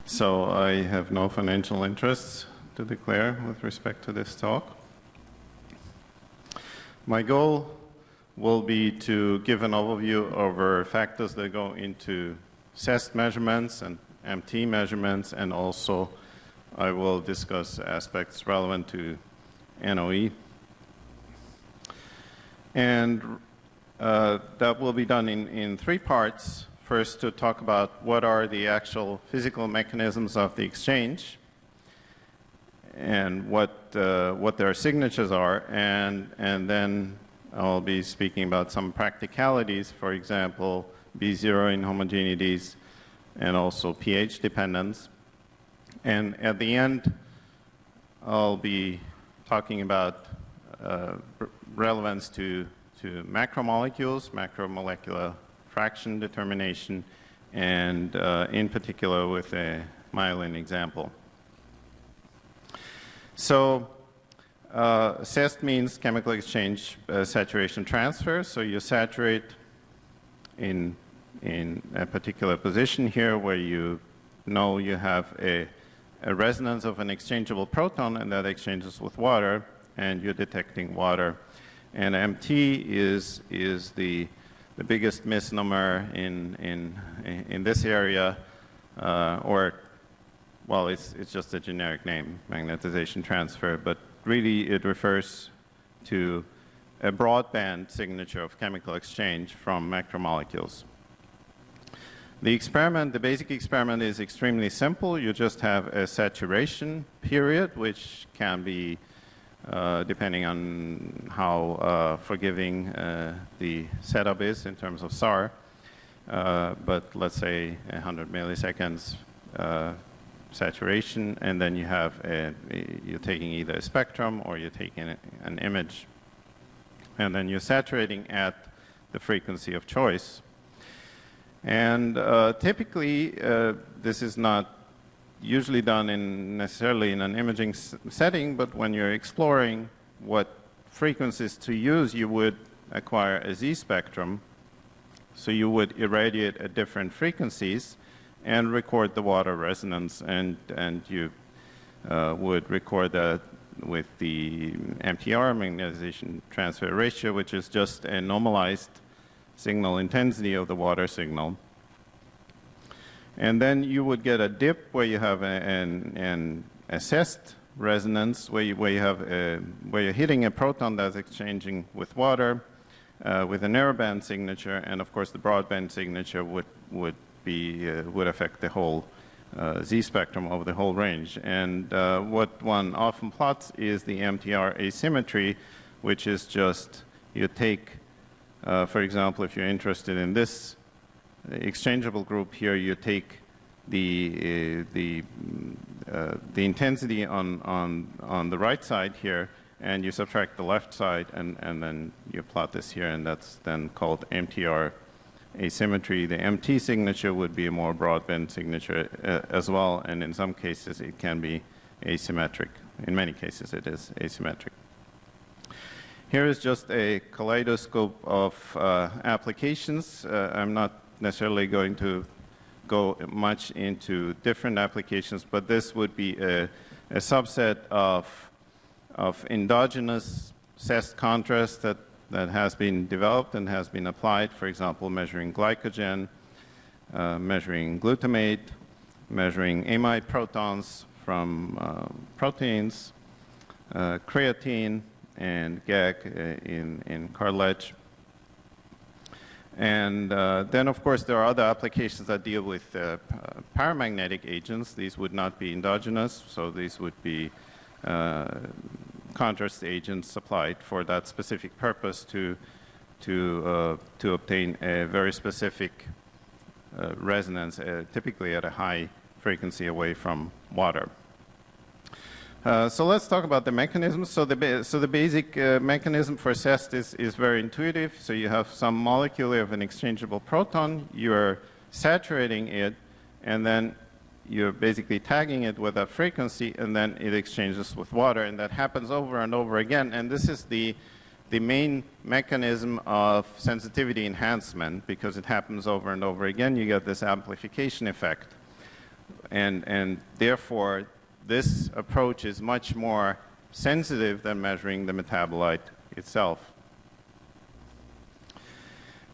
So I have no financial interests to declare with respect to this talk. My goal will be to give an overview over factors that go into CEST measurements and MT measurements, and also I will discuss aspects relevant to NOE. And that will be done in three parts. First, to talk about what are the actual physical mechanisms of the exchange and what their signatures are, and then I'll be speaking about some practicalities, for example, B0 inhomogeneities and also pH dependence. And at the end, I'll be talking about relevance to macromolecules, macromolecular fraction determination, and in particular with a myelin example. So CEST means chemical exchange saturation transfer. So you saturate in a particular position here where you know you have a resonance of an exchangeable proton, and that exchanges with water, and you're detecting water. And MT is the biggest misnomer in this area, well, it's just a generic name, magnetization transfer, but really it refers to a broadband signature of chemical exchange from macromolecules. The basic experiment is extremely simple. You just have a saturation period, which can be depending on how forgiving the setup is in terms of SAR, but let's say 100 milliseconds saturation, and then you have you're taking either a spectrum or you're taking an image, and then you're saturating at the frequency of choice. And typically, this is not usually done necessarily in an imaging setting, but when you're exploring what frequencies to use, you would acquire a Z spectrum. So you would irradiate at different frequencies and record the water resonance, and you would record that with the MTR, magnetization transfer ratio, which is just a normalized signal intensity of the water signal. And then you would get a dip where you have an CEST resonance, where you're hitting a proton that's exchanging with water with a narrowband signature, and of course the broadband signature would affect the whole Z spectrum over the whole range. And what one often plots is the MTR asymmetry, which is just you take, for example, if you're interested in this exchangeable group here, you take the intensity on the right side here, and you subtract the left side, and then you plot this here, and that's then called MTR asymmetry. The MT signature would be a more broadband signature as well, and in some cases it can be asymmetric. In many cases it is asymmetric. Here is just a kaleidoscope of applications. I'm not necessarily going to go much into different applications, but this would be a subset of endogenous CEST contrast that has been developed and has been applied, for example, measuring glycogen, measuring glutamate, measuring amide protons from proteins, creatine, and GAG in cartilage. And then, of course, there are other applications that deal with paramagnetic agents. These would not be endogenous, so these would be contrast agents supplied for that specific purpose to obtain a very specific resonance, typically at a high frequency away from water. So let's talk about the mechanisms. So the basic mechanism for CEST is very intuitive. So you have some molecule of an exchangeable proton, you're saturating it, and then you're basically tagging it with a frequency, and then it exchanges with water, and that happens over and over again. And this is the main mechanism of sensitivity enhancement, because it happens over and over again. You get this amplification effect. And therefore, this approach is much more sensitive than measuring the metabolite itself.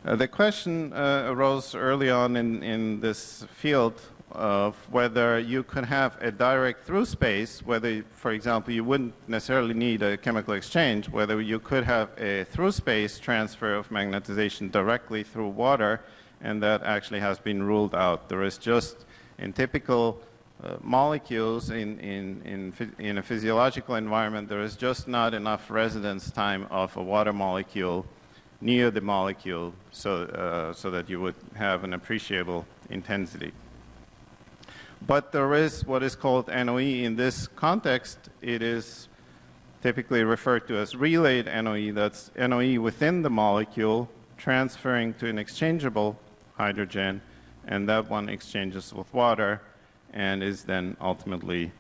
The question arose early on in this field of whether you could have a direct through space, whether, for example, you wouldn't necessarily need a chemical exchange, whether you could have a through space transfer of magnetization directly through water, and that actually has been ruled out. There is just, in typical molecules in a physiological environment, there is just not enough residence time of a water molecule near the molecule so that you would have an appreciable intensity. But there is what is called NOE. In this context, it is typically referred to as relayed NOE. That's NOE within the molecule transferring to an exchangeable hydrogen, and that one exchanges with water and is then ultimately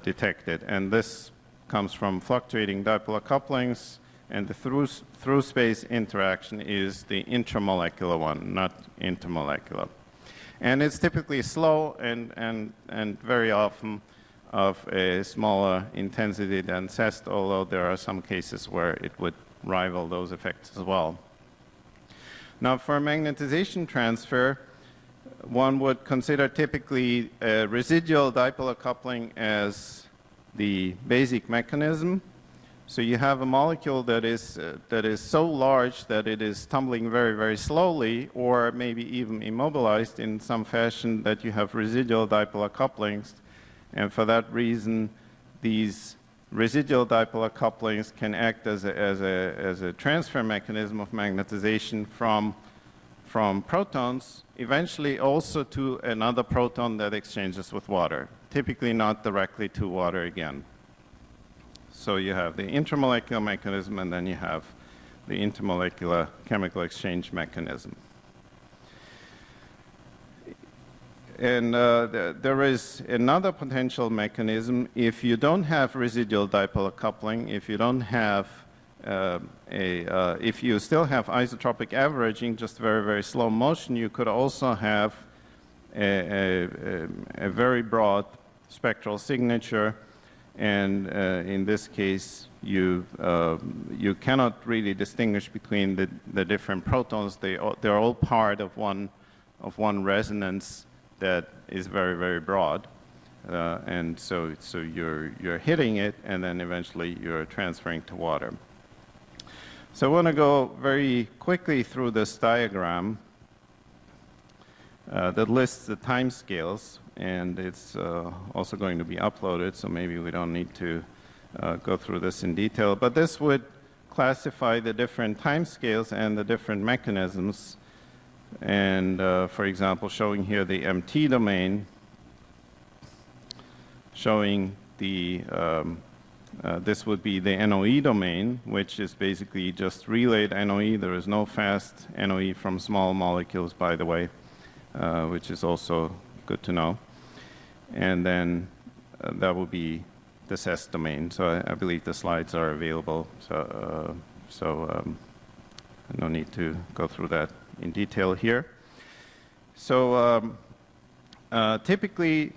detected. And this comes from fluctuating dipolar couplings, and the through space interaction is the intramolecular one, not intermolecular. And it's typically slow and very often of a smaller intensity than CEST, although there are some cases where it would rival those effects as well. Now, for magnetization transfer, one would consider typically a residual dipolar coupling as the basic mechanism. So you have a molecule that is so large that it is tumbling very, very slowly, or maybe even immobilized in some fashion, that you have residual dipolar couplings. And for that reason, these residual dipolar couplings can act as a transfer mechanism of magnetization from protons, eventually also to another proton that exchanges with water, typically not directly to water again. So you have the intramolecular mechanism, and then you have the intermolecular chemical exchange mechanism. And there is another potential mechanism. If you don't have residual dipolar coupling, if you don't have if you still have isotropic averaging, just very, very slow motion, you could also have a very broad spectral signature. And in this case, you cannot really distinguish between the different protons. They're all part of one resonance that is very, very broad. And so you're hitting it, and then eventually you're transferring to water. So I want to go very quickly through this diagram that lists the time scales, and it's also going to be uploaded, so maybe we don't need to go through this in detail. But this would classify the different time scales and the different mechanisms. And for example, showing here the MT domain, showing the this would be the NOE domain, which is basically just relayed NOE. There is no fast NOE from small molecules, by the way, which is also good to know. And then that will be the CEST domain. So I believe the slides are available. So no need to go through that in detail here. So typically,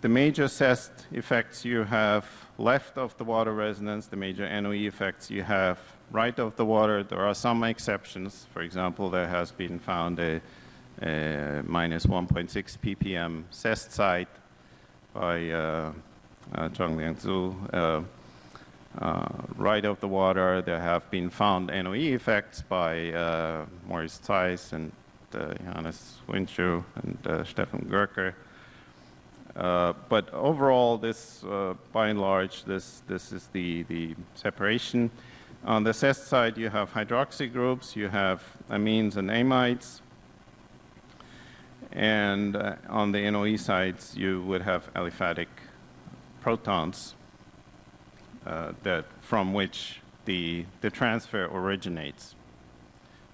the major CEST effects you have left of the water resonance, the major NOE effects you have right of the water. There are some exceptions. For example, there has been found a minus 1.6 ppm CEST site by Zhongliang Zhu. Right of the water, there have been found NOE effects by Maurice Zeiss and Johannes Winchow and Stefan Görker. But overall, this, by and large, this is the separation. On the CEST side, you have hydroxy groups, you have amines and amides. And on the NOE sides, you would have aliphatic protons from which the transfer originates.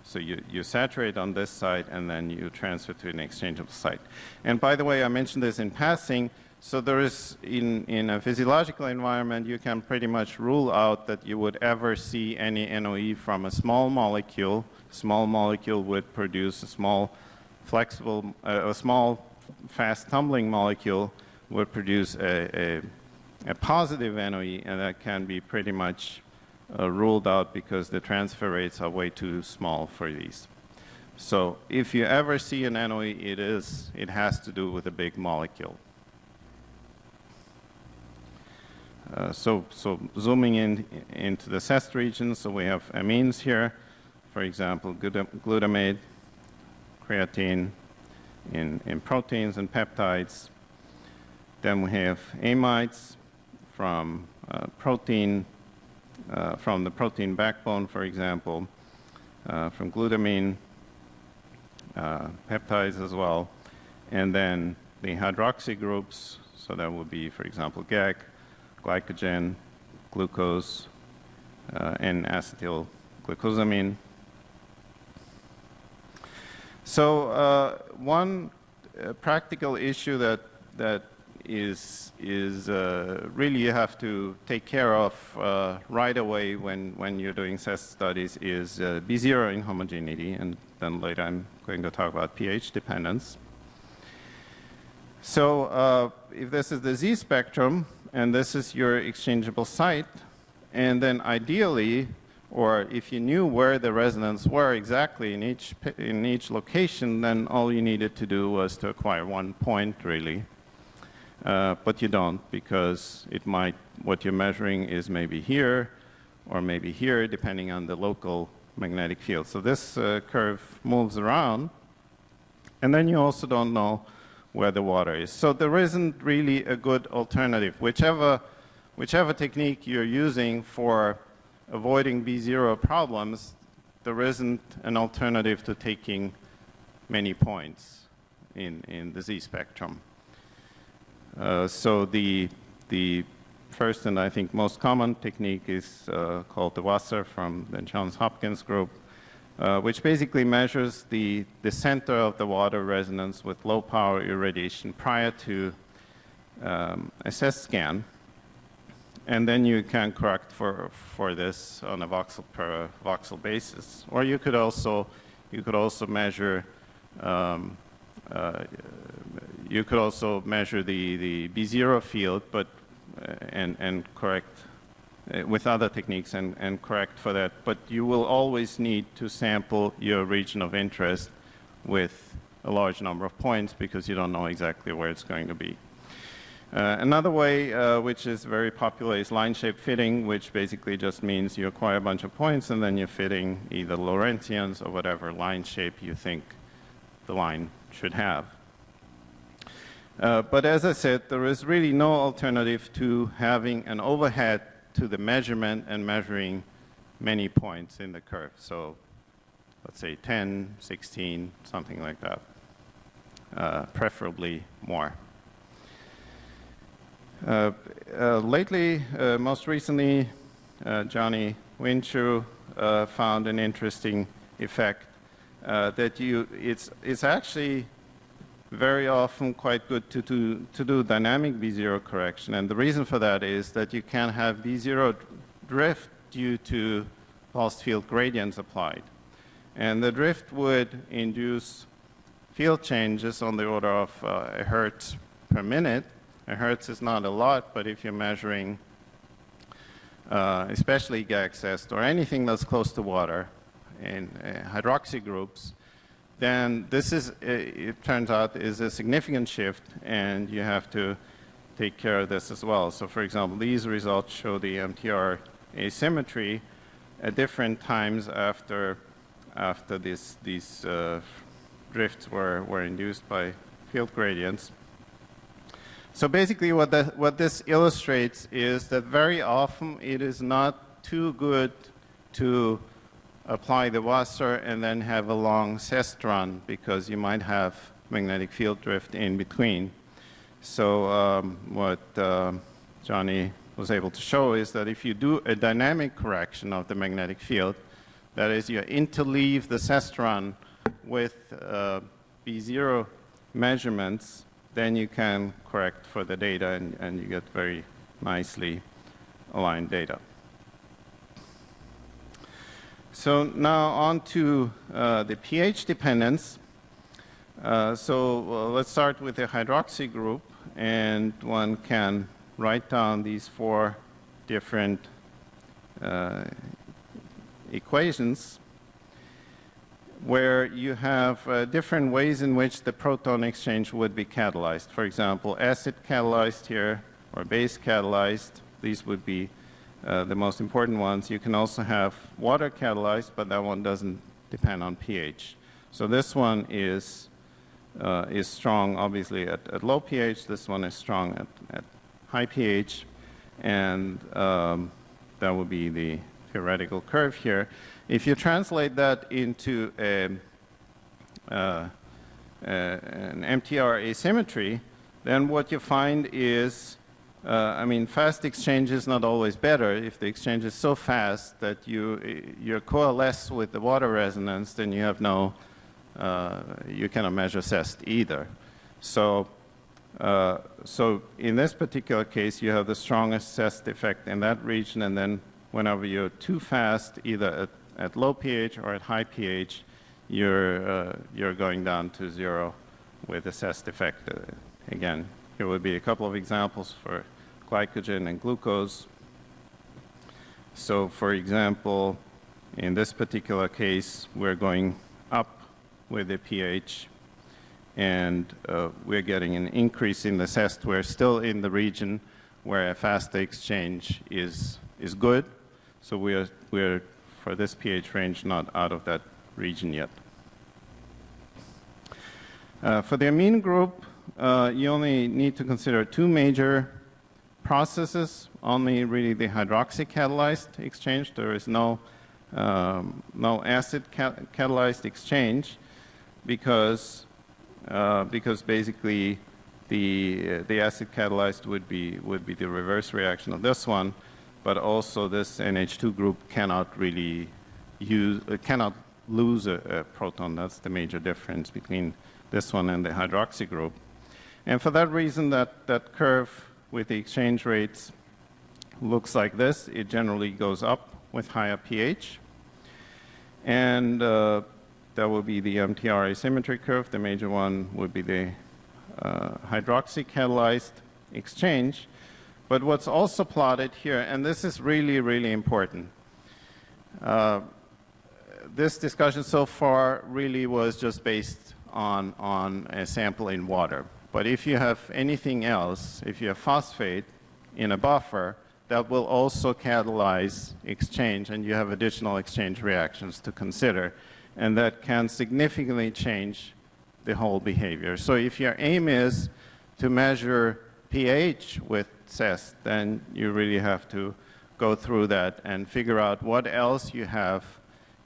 So you saturate on this site, and then you transfer to an exchangeable site. And by the way, I mentioned this in passing. So there is, in a physiological environment, you can pretty much rule out that you would ever see any NOE from a small molecule. Small molecule would produce a small flexible, a small fast tumbling molecule would produce a positive NOE, and that can be pretty much ruled out because the transfer rates are way too small for these. So if you ever see an NOE, it has to do with a big molecule. So zooming into the CEST region, so we have amines here, for example, glutamate, creatine in proteins and peptides. Then we have amides from protein, from the protein backbone, for example, from glutamine, peptides as well, and then the hydroxy groups, so that would be, for example, GAG, glycogen, glucose, and acetylglucosamine. So one practical issue that is really you have to take care of right away when you're doing CEST studies is B0 inhomogeneity, and then later I'm going to talk about pH dependence. So if this is the Z spectrum, and this is your exchangeable site, and then ideally, or if you knew where the resonances were exactly in each location, then all you needed to do was to acquire one point, really. But you don't, because what you're measuring is maybe here or maybe here, depending on the local magnetic field. So this curve moves around, and then you also don't know where the water is. So there isn't really a good alternative. Whichever technique you're using for avoiding B0 problems, there isn't an alternative to taking many points in the Z spectrum. So the first and I think most common technique is called the Wasser from the Johns Hopkins group, which basically measures the center of the water resonance with low power irradiation prior to a CEST scan. And then you can correct for this on a voxel per voxel basis. Or you could also measure the B0 field, but and correct with other techniques and correct for that. But you will always need to sample your region of interest with a large number of points because you don't know exactly where it's going to be. Another way, which is very popular, is line shape fitting, which basically just means you acquire a bunch of points and then you're fitting either Lorentzians or whatever line shape you think the line should have. But as I said, there is really no alternative to having an overhead to the measurement and measuring many points in the curve. So let's say 10, 16, something like that, preferably more. Lately, most recently, Johnny Winchu found an interesting effect that it's actually very often quite good to do dynamic B0 correction. And the reason for that is that you can have B0 drift due to pulsed field gradients applied. And the drift would induce field changes on the order of a hertz per minute. A hertz is not a lot, but if you're measuring especially GAG CEST or anything that's close to water in hydroxy groups, then this is, it turns out, is a significant shift, and you have to take care of this as well. So for example, these results show the MTR asymmetry at different times after these drifts were induced by field gradients. So basically what this illustrates is that very often it is not too good to apply the Wasser and then have a long CEST run because you might have magnetic field drift in between. So what Johnny was able to show is that if you do a dynamic correction of the magnetic field, that is, you interleave the CEST run with B0 measurements, then you can correct for the data and you get very nicely aligned data. So now on to the pH dependence. Let's start with the hydroxy group, and one can write down these 4 different equations where you have different ways in which the proton exchange would be catalyzed. For example, acid catalyzed here or base catalyzed. These would be the most important ones. You can also have water catalyzed, but that one doesn't depend on pH. So this one is strong, obviously, at low pH. This one is strong at high pH, and that would be the theoretical curve here. If you translate that into an MTR asymmetry, then what you find is, I mean, fast exchange is not always better. If the exchange is so fast that you coalesce with the water resonance, then you have no, you cannot measure CEST either. So in this particular case, you have the strongest CEST effect in that region, and then whenever you're too fast, either at low pH or at high pH, you're going down to 0 with the CEST effect. Again, here would be a couple of examples for glycogen and glucose. So for example, in this particular case, we're going up with the pH, and we're getting an increase in the CEST. We're still in the region where a fast exchange is good. So we're for this pH range not out of that region yet. For the amine group, you only need to consider 2 major processes, only really the hydroxy catalyzed exchange. There is no acid catalyzed exchange because basically the acid catalyzed would be the reverse reaction of this one, but also this NH2 group cannot really cannot lose a proton. That's the major difference between this one and the hydroxy group. And for that reason, that curve with the exchange rates looks like this. It generally goes up with higher pH. And that will be the MTR asymmetry curve. The major one would be the hydroxy catalyzed exchange. But what's also plotted here, and this is really, really important, this discussion so far really was just based on a sample in water. But if you have anything else, if you have phosphate in a buffer, that will also catalyze exchange, and you have additional exchange reactions to consider, and that can significantly change the whole behavior. So if your aim is to measure pH with CEST, then you really have to go through that and figure out what else you have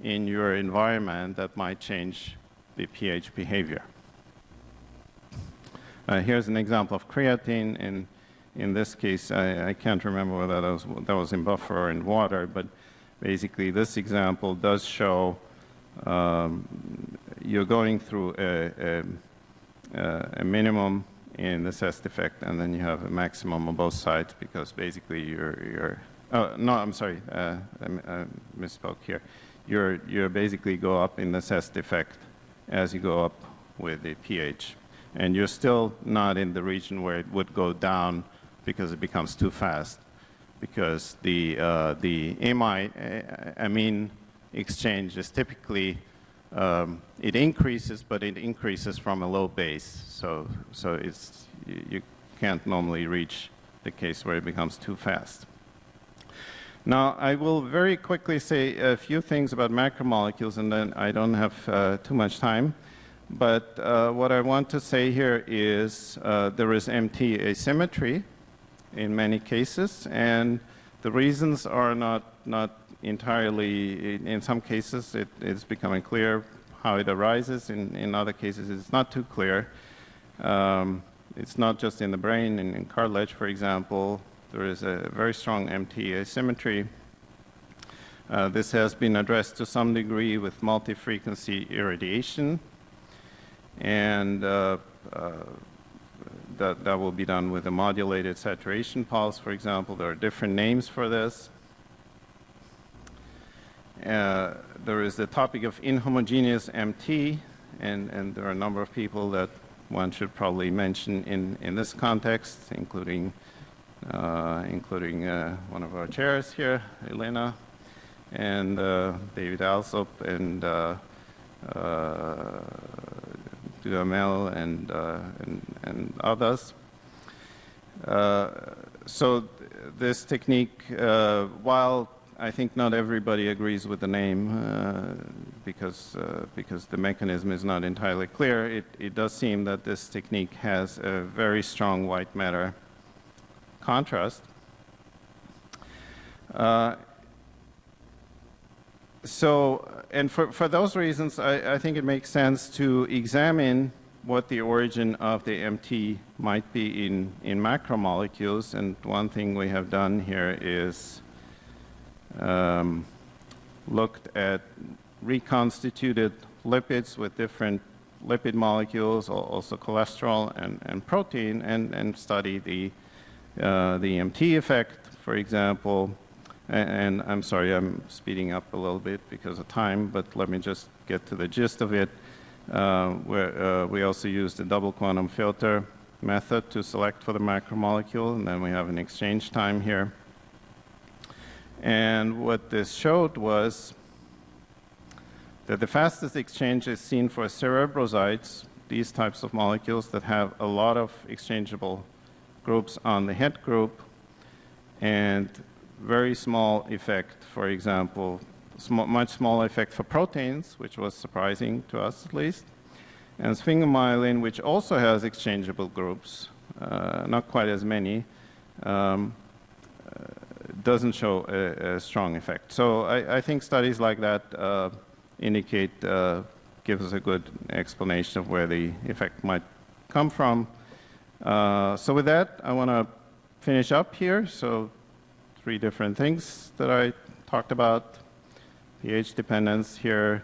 in your environment that might change the pH behavior. Here's an example of creatine. In this case, I can't remember whether that was in buffer or in water, but basically this example does show you're going through a minimum in the CEST effect, and then you have a maximum on both sides, because basically no, I'm sorry, I misspoke here. You basically go up in the CEST effect as you go up with the pH. And you're still not in the region where it would go down because it becomes too fast, because the amine exchange is typically, it increases, but it increases from a low base. So you can't normally reach the case where it becomes too fast. Now, I will very quickly say a few things about macromolecules, and then I don't have too much time. But what I want to say here is there is MT asymmetry in many cases, and the reasons are not entirely, in some cases it's becoming clear how it arises. In other cases it's not too clear. It's not just in the brain. In cartilage, for example, there is a very strong MT asymmetry. This has been addressed to some degree with multi-frequency irradiation, and that will be done with a modulated saturation pulse, for example. There are different names for this. There is the topic of inhomogeneous MT, and there are a number of people that one should probably mention in this context, including one of our chairs here, Elena, and David Alsop, and Duhamel, and others. So this technique, while I think not everybody agrees with the name because the mechanism is not entirely clear, it does seem that this technique has a very strong white matter contrast. And for those reasons, I think it makes sense to examine what the origin of the MT might be in macromolecules. And one thing we have done here is looked at reconstituted lipids with different lipid molecules, also cholesterol and protein, and study the MT effect, for example. And I'm sorry, I'm speeding up a little bit because of time, but let me just get to the gist of it. Where we also used the double quantum filter method to select for the macromolecule, and then we have an exchange time here. And what this showed was that the fastest exchange is seen for cerebrosides, these types of molecules that have a lot of exchangeable groups on the head group, and very small effect, for example, much smaller effect for proteins, which was surprising to us at least, and sphingomyelin, which also has exchangeable groups, not quite as many, doesn't show a strong effect. So I think studies like that give us a good explanation of where the effect might come from. So with that, I want to finish up here. So 3 different things that I talked about: pH dependence here,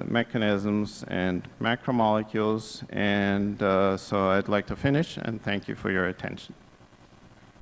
mechanisms, and macromolecules. And so I'd like to finish, and thank you for your attention.